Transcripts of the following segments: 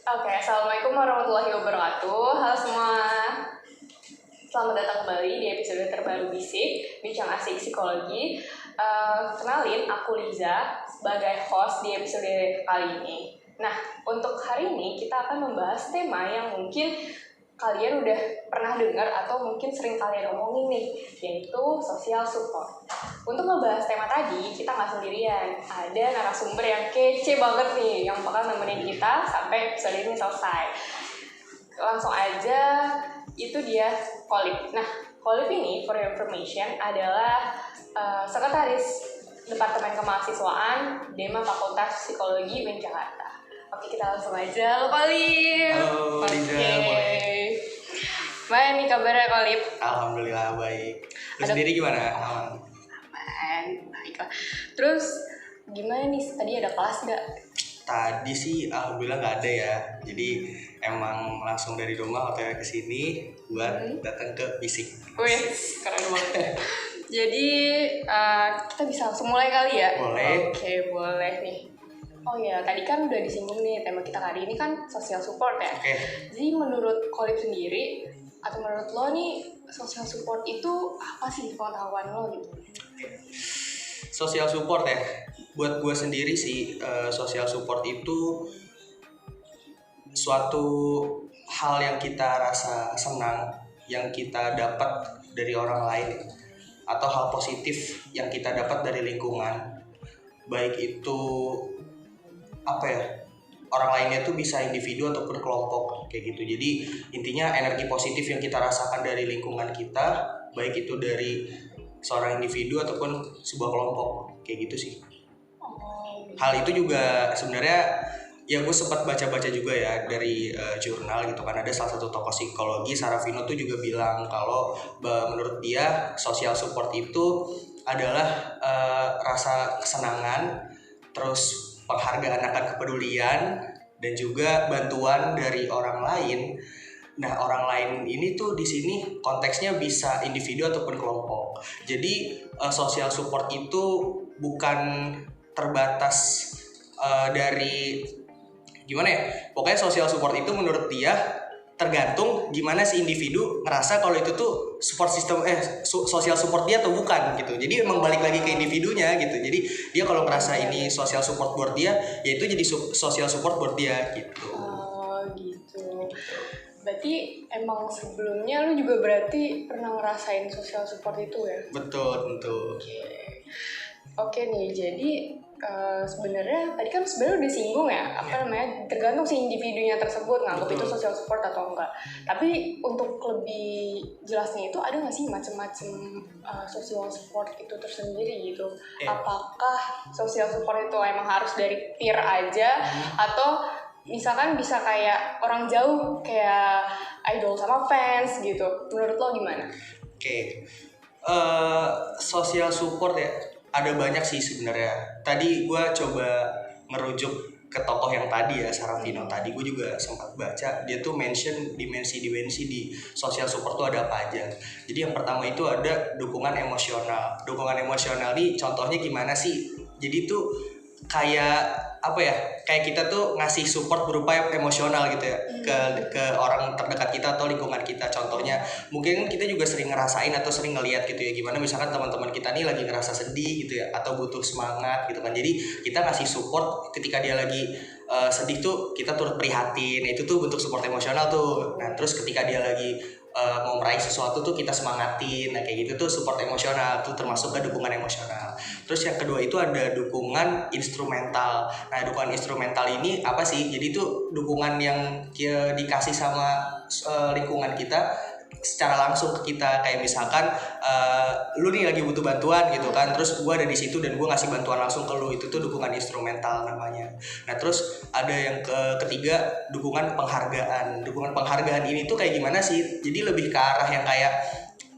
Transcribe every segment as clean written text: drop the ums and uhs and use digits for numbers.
Oke, Assalamualaikum warahmatullahi wabarakatuh. Halo semua, selamat datang kembali di episode terbaru Bisik, Bincang Asik Psikologi. Kenalin, aku Liza sebagai host di episode kali ini. Nah, untuk hari ini kita akan membahas tema yang mungkin kalian udah pernah dengar atau mungkin sering kalian omongin nih, yaitu social support. Untuk membahas tema tadi, kita nggak sendirian. Ada narasumber yang kece banget nih, yang bakal nemenin kita sampai episode ini selesai. Langsung aja, itu dia Kolib. Nah, Kolib ini, for your information, adalah sekretaris Departemen Kemahasiswaan Dema Fakultas Psikologi UIN Jakarta. Oke, kita langsung aja. Halo Kolib. Halo Liza, boleh. Gimana nih kabarnya Kolib? Alhamdulillah baik. Lu sendiri gimana? Aman. Baiklah. Terus gimana nih? Tadi ada kelas nggak? Tadi sih alhamdulillah nggak ada ya. Jadi emang langsung dari rumah OTW ke sini buat datang ke Bisik. Wih, keren banget. Jadi kita bisa langsung mulai kali ya? Boleh. Oke, boleh nih. Oh ya, tadi kan udah disinggung nih tema kita kali ini kan social support ya. Oke. Jadi menurut Kolib sendiri atau menurut lo nih social support itu apa sih pengetahuan lo gitu? Social support ya. Buat gue sendiri sih social support itu suatu hal yang kita rasa senang, yang kita dapat dari orang lain, atau hal positif yang kita dapat dari lingkungan. Baik itu apa ya, orang lainnya tuh bisa individu ataupun kelompok kayak gitu. Jadi intinya energi positif yang kita rasakan dari lingkungan kita, baik itu dari seorang individu ataupun sebuah kelompok kayak gitu sih. Hal itu juga sebenarnya ya gue sempat baca-baca juga ya dari jurnal gitu kan, ada salah satu tokoh psikologi Sarafino tuh juga bilang kalau menurut dia social support itu adalah rasa kesenangan, terus penghargaan akan kepedulian, dan juga bantuan dari orang lain. Nah, orang lain ini tuh di sini konteksnya bisa individu ataupun kelompok. Jadi social support itu bukan terbatas dari gimana ya? Pokoknya social support itu menurut dia tergantung gimana si individu ngerasa kalau itu tuh support system social support dia atau bukan gitu. Jadi emang balik lagi ke individunya gitu. Jadi dia kalau ngerasa ini social support buat dia, ya itu jadi social support buat dia gitu. Oh gitu. Berarti emang sebelumnya lu juga berarti pernah ngerasain social support itu ya? Betul, tentu. Oke nih, jadi sebenarnya tadi kan sebenarnya udah singgung ya, tergantung si individunya tersebut nganggap itu social support atau enggak. Tapi untuk lebih jelasnya itu ada nggak sih macam-macam social support itu tersendiri gitu? Apakah social support itu emang harus dari peer aja atau misalkan bisa kayak orang jauh kayak idol sama fans gitu? Menurut lo gimana? Oke. Social support ya, ada banyak sih sebenarnya. Tadi gue coba ngerujuk ke tokoh yang tadi ya, Sarafino tadi. Gue juga sempat baca, dia tuh mention dimensi-dimensi di social support tuh ada apa aja. Jadi yang pertama itu ada dukungan emosional. Dukungan emosional nih contohnya gimana sih? Jadi tuh kayak apa ya, kayak kita tuh ngasih support berupa emosional gitu ya ke orang terdekat kita atau lingkungan kita. Contohnya mungkin kita juga sering ngerasain atau sering ngelihat gitu ya, gimana misalkan teman-teman kita nih lagi ngerasa sedih gitu ya, atau butuh semangat gitu kan. Jadi kita ngasih support ketika dia lagi sedih tuh, kita turut prihatin. Itu tuh bentuk support emosional tuh. Nah terus ketika dia lagi mau meraih sesuatu tuh kita semangatin. Nah kayak gitu tuh support emosional, tuh termasuk ke dukungan emosional. Terus yang kedua itu ada dukungan instrumental. Nah dukungan instrumental ini apa sih? Jadi itu dukungan yang dikasih sama lingkungan kita secara langsung ke kita. Kayak misalkan lu nih lagi butuh bantuan gitu kan, terus gue ada di situ dan gue ngasih bantuan langsung ke lu. Itu tuh dukungan instrumental namanya. Nah terus ada yang ketiga, dukungan penghargaan. Dukungan penghargaan ini tuh kayak gimana sih? Jadi lebih ke arah yang kayak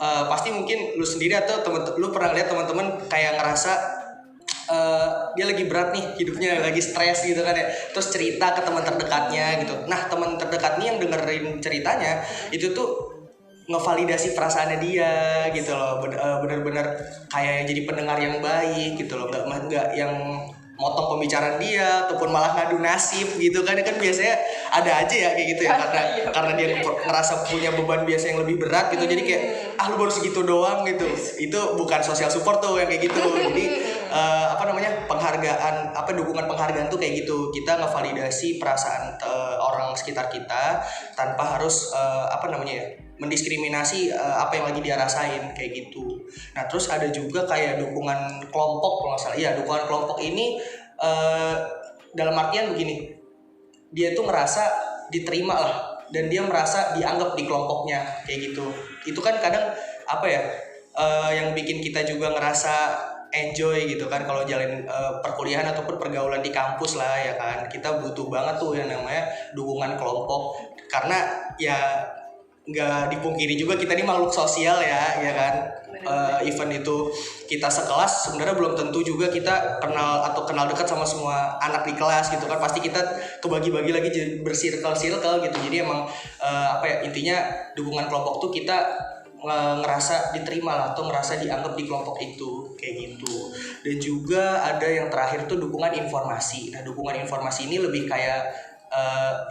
pasti mungkin lu sendiri atau lu pernah lihat teman-teman kayak ngerasa dia lagi berat nih hidupnya, lagi stres gitu kan ya, terus cerita ke teman terdekatnya gitu. Nah teman terdekat nih yang dengerin ceritanya itu tuh ngevalidasi perasaannya dia gitu loh, bener-bener kayak jadi pendengar yang baik gitu loh, nggak yang motong pembicaraan dia ataupun malah ngadu nasib gitu kan biasanya ada aja ya kayak gitu ya karena dia ngerasa punya beban biasa yang lebih berat gitu jadi kayak lu baru segitu doang gitu. Itu bukan social support tuh yang kayak gitu. Jadi penghargaan dukungan penghargaan tuh kayak gitu. Kita ngevalidasi perasaan orang sekitar kita tanpa harus mendiskriminasi apa yang lagi dia rasain kayak gitu. Nah terus ada juga kayak dukungan kelompok kalau nggak salah. Iya dukungan kelompok ini dalam artian begini, dia tuh ngerasa diterima lah dan dia merasa dianggap di kelompoknya kayak gitu. Itu kan kadang yang bikin kita juga ngerasa enjoy gitu kan kalau jalan perkuliahan ataupun pergaulan di kampus lah ya kan. Kita butuh banget tuh yang namanya dukungan kelompok karena ya nggak dipungkiri juga kita ini makhluk sosial ya kan. Event itu kita sekelas sebenarnya belum tentu juga kita kenal dekat sama semua anak di kelas gitu kan. Pasti kita kebagi-bagi lagi bersirkel-sirkel gitu. Jadi emang intinya dukungan kelompok tuh kita ngerasa diterima lah atau ngerasa dianggap di kelompok itu kayak gitu. Dan juga ada yang terakhir tuh dukungan informasi. Nah dukungan informasi ini lebih kayak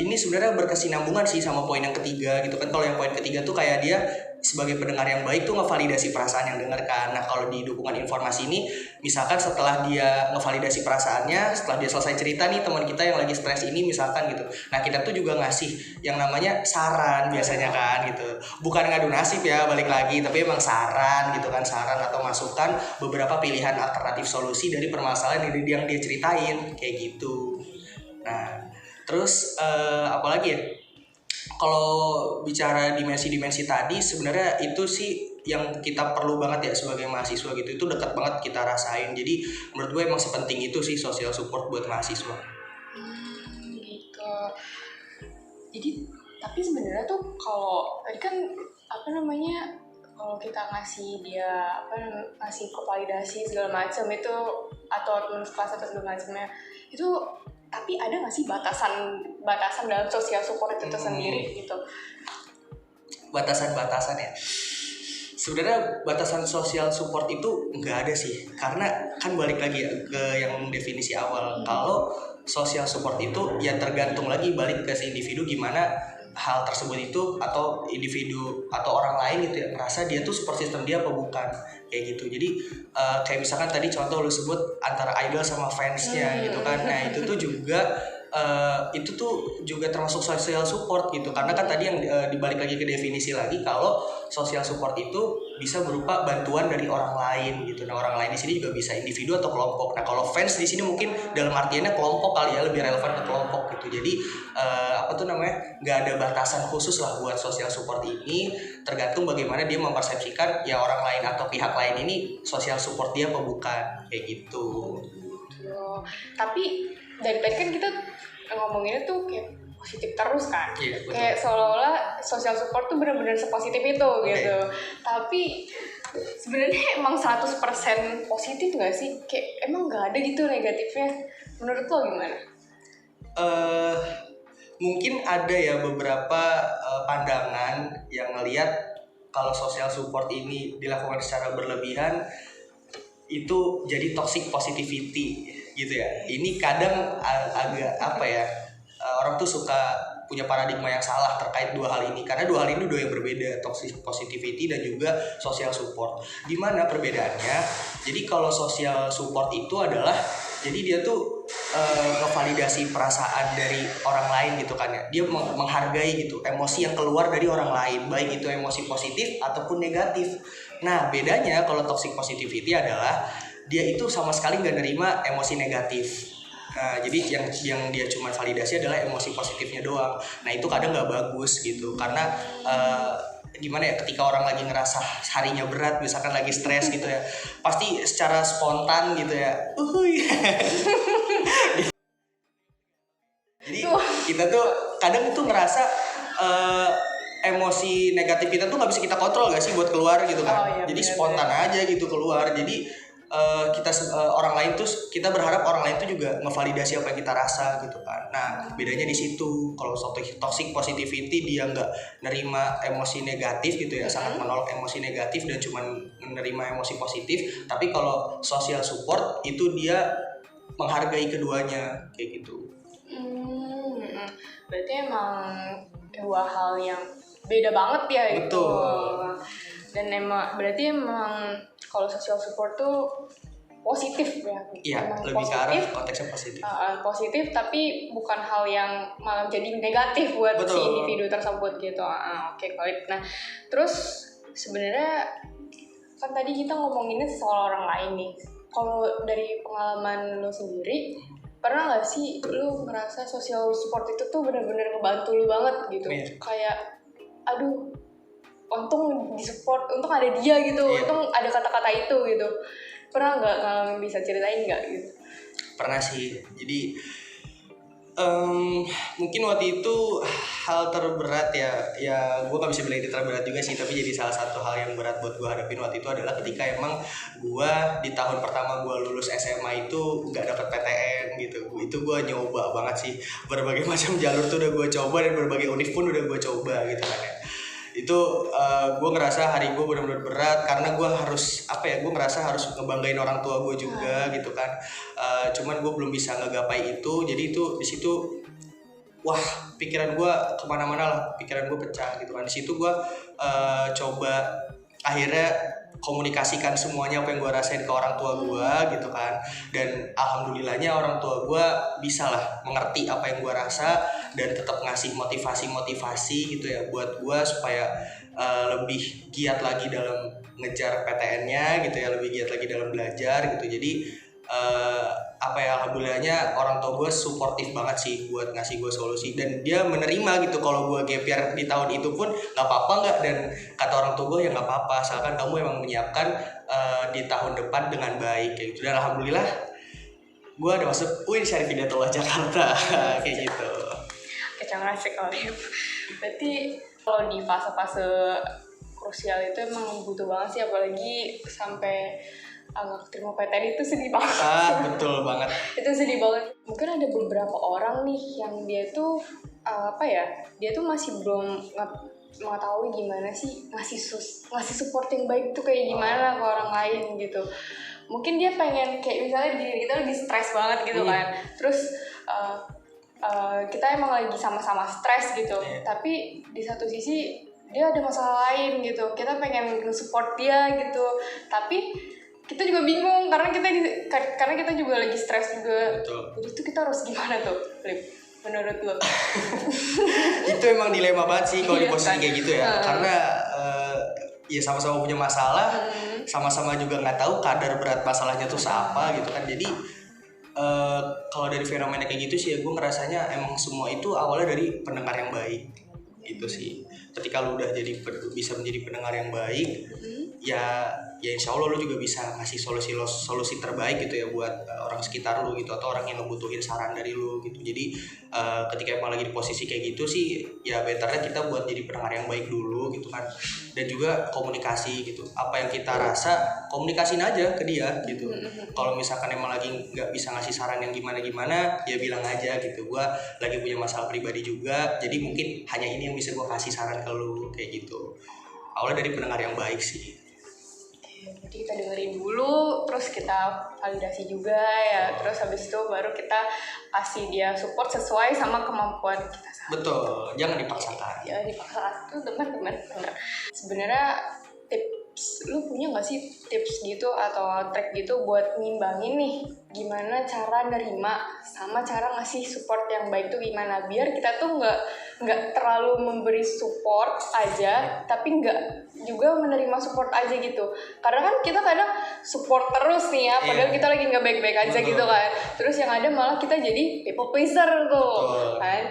ini sebenarnya berkesinambungan sih sama poin yang ketiga gitu kan. Kalau yang poin ketiga tuh kayak dia sebagai pendengar yang baik tuh ngevalidasi perasaan yang dengarkan. Nah kalau di dukungan informasi ini misalkan setelah dia ngevalidasi perasaannya, setelah dia selesai cerita nih teman kita yang lagi stres ini misalkan gitu, nah kita tuh juga ngasih yang namanya saran biasanya kan gitu. Bukan ngadu nasib ya balik lagi, tapi emang saran gitu kan, saran atau masukan beberapa pilihan alternatif solusi dari permasalahan yang dia ceritain kayak gitu. Nah terus apalagi ya, kalau bicara dimensi-dimensi tadi sebenarnya itu sih yang kita perlu banget ya sebagai mahasiswa gitu. Itu dekat banget kita rasain. Jadi menurut gue emang sepenting itu sih social support buat mahasiswa. Gitu. Jadi tapi sebenarnya tuh kalau tadi kan kalau kita ngasih dia ngasih validasi segala macam itu atau lulus kelas atau segala macamnya itu, tapi ada nggak sih batasan dalam social support itu sendiri gitu? Batasan ya. Sebenarnya batasan social support itu nggak ada sih, karena kan balik lagi ya ke yang definisi awal. Kalau social support itu ya tergantung lagi balik ke si individu gimana hal tersebut itu, atau individu atau orang lain gitu ya merasa dia tuh support system dia apa bukan kayak gitu. Jadi kayak misalkan tadi contoh lu sebut antara idol sama fansnya gitu kan. Nah itu tuh juga termasuk social support gitu, karena kan tadi yang dibalik lagi ke definisi lagi kalau social support itu bisa berupa bantuan dari orang lain gitu. Nah orang lain di sini juga bisa individu atau kelompok. Nah kalau fans di sini mungkin dalam artiannya kelompok kali ya, lebih relevan ke kelompok gitu. Jadi nggak ada batasan khusus lah buat social support ini, tergantung bagaimana dia mempersepsikan ya orang lain atau pihak lain ini social support dia apa bukan kayak gitu. Tapi dari tadi kan kita ngomonginnya tuh kayak positif terus kan, betul. Kayak seolah-olah social support tuh benar-benar sepositif itu gitu. Tapi sebenarnya emang 100% positif nggak sih? Kayak emang nggak ada gitu negatifnya. Menurut lo gimana? Mungkin ada ya beberapa pandangan yang ngelihat kalau social support ini dilakukan secara berlebihan itu jadi toxic positivity gitu ya. Ini kadang agak orang tuh suka punya paradigma yang salah terkait dua hal ini, karena dua hal ini dua yang berbeda, toxic positivity dan juga social support. Gimana perbedaannya? Jadi kalau social support itu adalah jadi dia tuh ngevalidasi perasaan dari orang lain gitu kan ya. Dia menghargai gitu emosi yang keluar dari orang lain, baik itu emosi positif ataupun negatif. Nah bedanya kalau toxic positivity adalah dia itu sama sekali nggak nerima emosi negatif. Nah, jadi yang dia cuma validasi adalah emosi positifnya doang. Nah itu kadang nggak bagus gitu, karena gimana ya, ketika orang lagi ngerasa harinya berat, misalkan lagi stres gitu ya, pasti secara spontan gitu ya, jadi kita tuh kadang tuh ngerasa emosi negatif kita tuh nggak bisa kita kontrol gak sih buat keluar gitu kan. Jadi spontan aja gitu keluar. Jadi orang lain tuh kita berharap orang lain tuh juga ngevalidasi apa yang kita rasa gitu kan. Nah bedanya di situ. Kalau toxic positivity dia nggak nerima emosi negatif gitu ya, sangat menolak emosi negatif dan cuma menerima emosi positif. Tapi kalau social support itu dia menghargai keduanya kayak gitu. Berarti emang dua hal yang beda banget ya. Betul. Itu. Dan berarti emang kalau social support tuh positif ya. Iya, lebih ke arah konteksnya positif. Positif tapi bukan hal yang malah jadi negatif buat Betul. si individu tersebut gitu. Oke, baik. Nah, terus sebenarnya kan tadi kita ngomonginnya soal orang lain nih. Kalau dari pengalaman lo sendiri, pernah nggak sih lo ngerasa social support itu tuh benar-benar ngebantu lo banget gitu? Iya. Kayak, aduh, untung disupport, untung ada dia gitu, untung ada kata-kata itu gitu. Pernah nggak ngalamin, bisa ceritain nggak gitu? Pernah sih. Jadi mungkin waktu itu hal terberat ya gue gak bisa bilang itu terberat juga sih, tapi jadi salah satu hal yang berat buat gue hadapin waktu itu adalah ketika emang gue di tahun pertama gue lulus SMA itu gak dapet PTN gitu. Itu gue nyoba banget sih, berbagai macam jalur tuh udah gue coba dan berbagai univ pun udah gue coba gitu kan ya. Itu gue ngerasa hari gue benar-benar berat karena gue harus gue ngerasa harus ngebanggain orang tua gue juga gitu kan. Cuman gue belum bisa ngegapai itu, jadi itu di situ wah pikiran gue kemana-mana lah, pikiran gue pecah gitu kan. Di situ gue coba akhirnya komunikasikan semuanya apa yang gue rasain ke orang tua gue gitu kan, dan alhamdulillahnya orang tua gue bisa lah mengerti apa yang gue rasa dan tetap ngasih motivasi gitu ya buat gue supaya lebih giat lagi dalam ngejar PTN-nya gitu ya, lebih giat lagi dalam belajar gitu. Jadi alhamdulillahnya orang tua gue suportif banget sih buat ngasih gue solusi, dan dia menerima gitu kalau gue gap year di tahun itu pun nggak apa-apa nggak, dan kata orang tua gue ya nggak apa-apa asalkan kamu emang menyiapkan di tahun depan dengan baik kayak gitu. Dan alhamdulillah gue ada masuk UIN Syarif Hidayatullah Jakarta kayak gitu. Kecang asik Oleh. Berarti kalau di fase-fase krusial itu emang butuh banget sih, apalagi sampai nggak terima PTN itu sedih banget. Betul banget. Itu sedih banget. Mungkin ada beberapa orang nih yang dia tuh dia tuh masih belum mengetahui gimana sih ngasih support yang baik tuh kayak gimana ke orang lain gitu. Mungkin dia pengen kayak misalnya kita lagi stres banget gitu kan. Terus kita emang lagi sama-sama stres gitu. Tapi di satu sisi dia ada masalah lain gitu. Kita pengen support dia gitu. Tapi kita juga bingung karena kita juga lagi stres juga. Betul. Jadi tuh kita harus gimana tuh, Lip? Menurut lo? Itu emang dilema banget sih kalau di posisi kayak gitu ya. Karena ya sama-sama punya masalah, sama-sama juga nggak tahu kadar berat masalahnya tuh seapa gitu kan. Jadi kalau dari fenomena kayak gitu sih ya gue ngerasanya emang semua itu awalnya dari pendengar yang baik gitu sih. Ketika lu udah bisa menjadi pendengar yang baik, ya insya Allah lu juga bisa ngasih solusi terbaik gitu ya buat orang sekitar lu gitu, atau orang yang ngebutuhin saran dari lu gitu. Jadi ketika emang lagi di posisi kayak gitu sih ya betternya kita buat jadi pendengar yang baik dulu gitu kan, dan juga komunikasi gitu, apa yang kita rasa komunikasiin aja ke dia gitu. Kalau misalkan emang lagi nggak bisa ngasih saran yang gimana ya bilang aja gitu, gua lagi punya masalah pribadi juga, jadi mungkin hanya ini yang bisa gua kasih saran ke lu kayak gitu. Awalnya dari pendengar yang baik sih. Jadi kita dengerin dulu, terus kita validasi juga ya, terus habis itu baru kita kasih dia support sesuai sama kemampuan kita. Betul, jangan dipaksakan. Ya dipaksakan itu teman-teman. Sebenarnya tips, lu punya nggak sih tips gitu atau trik gitu buat ngimbangin nih gimana cara nerima sama cara ngasih support yang baik tuh gimana, biar kita tuh nggak terlalu memberi support aja tapi nggak juga menerima support aja gitu. Karena kan kita kadang support terus nih ya, padahal kita lagi nggak baik-baik aja. Betul. Gitu kan, terus yang ada malah kita jadi people pleaser tuh. Betul. Kan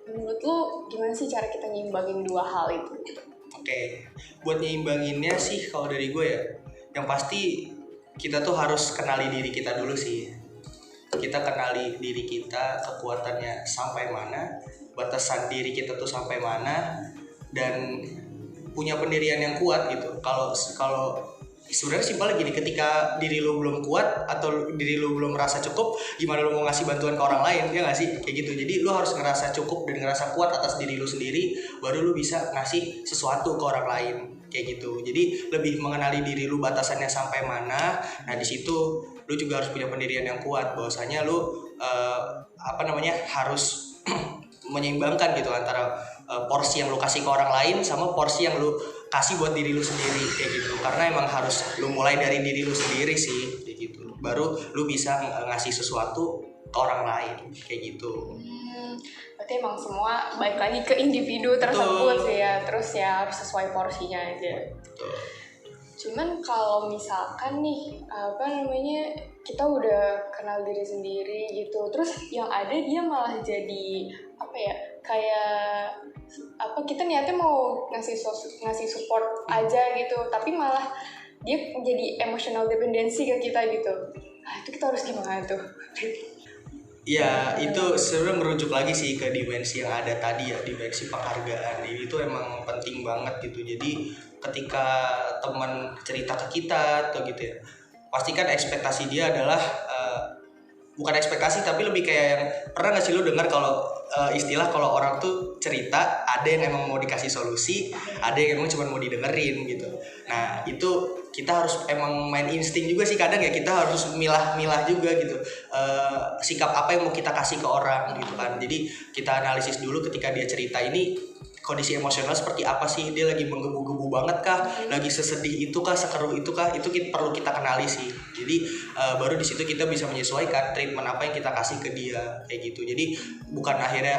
menurut lu gimana sih cara kita nyimbangin dua hal itu gitu? Oke, buat nyeimbanginnya sih kalau dari gue ya, yang pasti kita tuh harus kenali diri kita dulu sih. Kita kenali diri kita, kekuatannya sampai mana, batasan diri kita tuh sampai mana, dan punya pendirian yang kuat gitu. Kalau sebenarnya simpel gini, ketika diri lu belum kuat atau diri lu belum merasa cukup, gimana lu mau ngasih bantuan ke orang lain, ya nggak sih? Kayak gitu. Jadi lu harus ngerasa cukup dan ngerasa kuat atas diri lu sendiri, baru lu bisa ngasih sesuatu ke orang lain kayak gitu. Jadi lebih mengenali diri lu batasannya sampai mana. Nah di situ lu juga harus punya pendirian yang kuat bahwasanya lu harus menyeimbangkan gitu antara porsi yang lu kasih ke orang lain sama porsi yang lu kasih buat diri lu sendiri kayak gitu. Karena emang harus lu mulai dari diri lu sendiri sih kayak gitu. Baru lu bisa ngasih sesuatu ke orang lain kayak gitu. Berarti emang semua balik lagi ke individu tersebut sih ya. Terus ya harus sesuai porsinya aja. Betul. Cuman kalau misalkan nih kita udah kenal diri sendiri gitu, terus yang ada dia malah jadi kita niatnya mau ngasih support aja gitu, tapi malah dia jadi emotional dependency ke kita gitu. Nah itu kita harus gimana tuh? Ya itu sebenarnya merujuk lagi sih ke dimensi yang ada tadi ya, dimensi penghargaan. Itu emang penting banget gitu. Jadi ketika teman cerita ke kita atau gitu ya, pastikan ekspektasi dia adalah bukan ekspektasi tapi lebih kayak yang pernah nggak sih lu dengar kalau istilah kalau orang tuh cerita ada yang emang mau dikasih solusi, ada yang emang cuma mau didengerin gitu. Nah itu kita harus emang main insting juga sih kadang ya, kita harus milah-milah juga gitu sikap apa yang mau kita kasih ke orang gitu kan. Jadi kita analisis dulu ketika dia cerita ini kondisi emosional seperti apa sih, dia lagi menggebu-gebu banget kah, lagi sesedih itu kah, sekeruh itu kah, itu perlu kita kenali sih. Jadi baru di situ kita bisa menyesuaikan treatment apa yang kita kasih ke dia kayak gitu. Jadi bukan akhirnya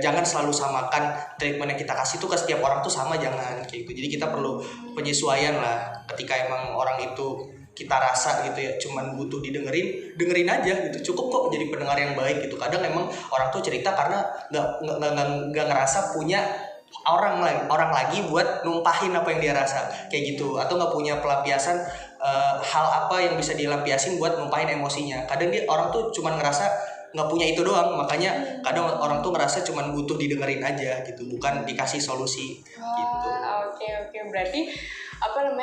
jangan selalu samakan treatment yang kita kasih tuh ke setiap orang tuh sama, jangan kayak gitu. Jadi kita perlu penyesuaian lah ketika emang orang itu kita rasa gitu ya cuman butuh dengerin aja gitu, cukup kok jadi pendengar yang baik gitu. Kadang emang orang tuh cerita karena nggak ngerasa punya orang lagi buat numpahin apa yang dia rasa kayak gitu, atau nggak punya pelampiasan hal apa yang bisa dilampiasin buat numpahin emosinya. Kadang orang tuh cuman ngerasa nggak punya itu doang, makanya kadang orang tuh ngerasa cuman butuh didengerin aja gitu, bukan dikasih solusi gitu. Oke, berarti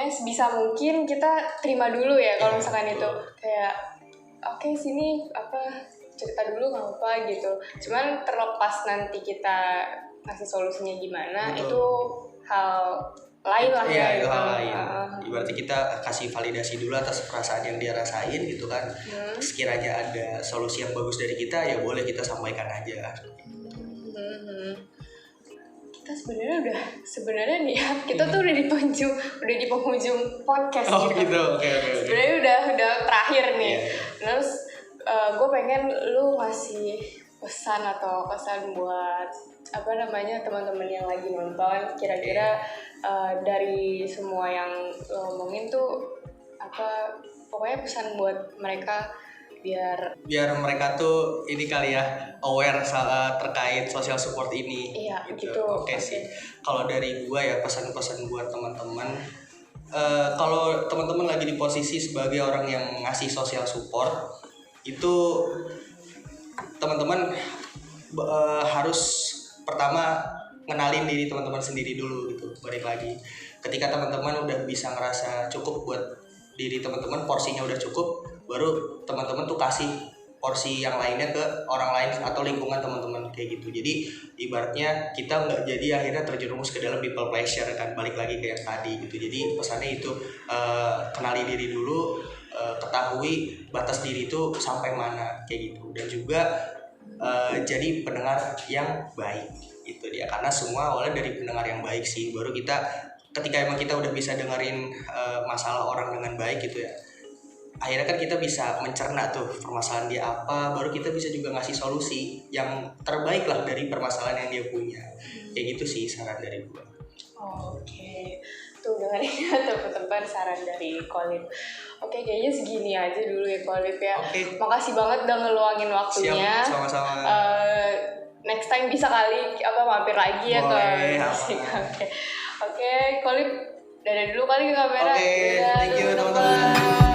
sebisa mungkin kita terima dulu ya kalau misalkan itu kayak sini cerita dulu nggak apa gitu. Cuman terlepas nanti kita ngasih solusinya gimana, itu hal lain lah ya. Itu hal lain. Berarti kita kasih validasi dulu atas perasaan yang dia rasain gitu kan. Sekiranya ada solusi yang bagus dari kita ya boleh kita sampaikan aja. Kita sebenarnya nih ya, kita tuh udah di penghujung podcast gitu. Oke. Sebenarnya udah terakhir nih. Terus gue pengen lu ngasih pesan atau kesan buat teman-teman yang lagi nonton, kira-kira dari semua yang lo omongin tuh pokoknya pesan buat mereka biar mereka tuh ini kali ya aware terkait social support ini. Iya gitu. Oke sih. Kalau dari gua ya pesan-pesan buat teman-teman, kalau teman-teman lagi di posisi sebagai orang yang ngasih social support, itu teman-teman harus pertama ngenalin diri teman-teman sendiri dulu gitu. Balik lagi ketika teman-teman udah bisa ngerasa cukup buat diri teman-teman, porsinya udah cukup, baru teman-teman tuh kasih porsi yang lainnya ke orang lain atau lingkungan teman-teman kayak gitu. Jadi ibaratnya kita nggak jadi akhirnya terjerumus ke dalam people pleasure kan, balik lagi ke yang tadi gitu. Jadi pesannya itu kenali diri dulu, ketahui batas diri itu sampai mana kayak gitu, dan juga jadi pendengar yang baik gitu dia, karena semua awalnya dari pendengar yang baik sih. Baru kita ketika emang kita udah bisa dengerin masalah orang dengan baik gitu ya, akhirnya kan kita bisa mencerna tuh permasalahan dia apa, baru kita bisa juga ngasih solusi yang terbaik lah dari permasalahan yang dia punya. Kayak gitu sih saran dari gue. Oke, tuh dengerin ya teman-teman saran dari Kolib. Oke, kayaknya segini aja dulu ya Kolib ya. Makasih banget udah ngeluangin waktunya. Siap, sama-sama. Next time bisa kali mampir lagi ya ke musik. Oke, Kolib dadah dulu kali ke kamera. Thank you teman-teman.